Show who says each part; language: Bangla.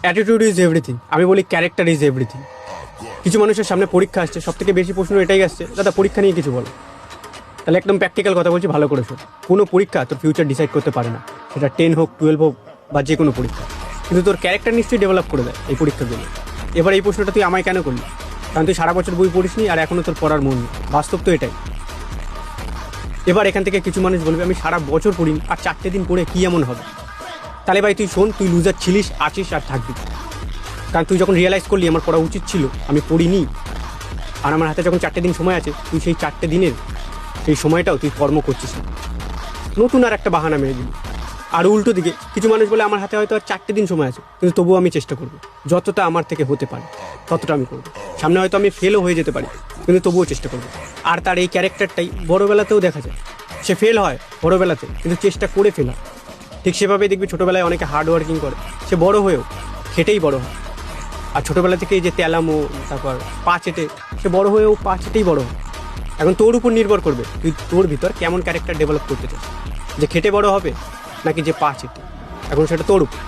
Speaker 1: Attitude is everything. আমি বলি ক্যারেক্টার ইজ এভরিথিং। কিছু মানুষের সামনে পরীক্ষা আসছে, সব থেকে বেশি প্রশ্ন এটাই আসছে, দাদা পরীক্ষা নিয়ে কিছু বলো। তাহলে একদম প্র্যাকটিক্যাল কথা বলছি, ভালো করে শোন। কোনো পরীক্ষা তোর ফিউচার ডিসাইড করতে পারে না, সেটা 10 হোক 12 হোক বা যে কোনো পরীক্ষা, কিন্তু তোর ক্যারেক্টার নিশ্চয়ই ডেভেলপ করে দেয় এই পরীক্ষাগুলো। এবার এই প্রশ্নটা তুই আমায় কেন করলি? কারণ তুই সারা বছর বই পড়িসনি আর এখনও তোর পড়ার মন নেই। বাস্তব তো এটাই। এবার এখান থেকে কিছু মানুষ বলবে আমি সারা বছর পড়িনি আর 4টে দিন পড়ে কী এমন হবে। তাহলে ভাই তুই শোন, তুই লুজার ছিলিস, আছিস আর থাকবি। কারণ তুই যখন রিয়েলাইজ করলি আমার পড়া উচিত ছিল, আমি পড়িনি, আর আমার হাতে যখন 4টে দিন সময় আছে, তুই সেই 4টে দিনের সেই সময়টাও তুই কর্ম করছিস না, নতুন আর একটা বাহানা মেরে দিবি। আর উল্টো দিকে কিছু মানুষ বলে আমার হাতে হয়তো আর 4টে দিন সময় আছে, কিন্তু তবুও আমি চেষ্টা করবো, যতটা আমার থেকে হতে পারে ততটা আমি করবো। সামনে হয়তো আমি ফেলও হয়ে যেতে পারি, কিন্তু তবুও চেষ্টা করবো। আর তার এই ক্যারেক্টারটাই বড়োবেলাতেও দেখা যায়। সে ফেল হয় বড়োবেলাতে, কিন্তু চেষ্টা করে ফেল হয়। ঠিক সেভাবেই দেখবি ছোটোবেলায় অনেকে হার্ড ওয়ার্কিং করে, সে বড় হয়েও খেটেই বড় হয়। আর ছোটোবেলা থেকে এই যে তেলামো, তারপর পা চেটে, সে বড় হয়েও পা চেটেই বড় হয়। এখন তোর উপর নির্ভর করবে তুই তোর ভিতর কেমন ক্যারেক্টার ডেভেলপ করতে চাস, যে খেটে বড় হবে নাকি যে পা চেটে, এখন সেটা তোর উপর।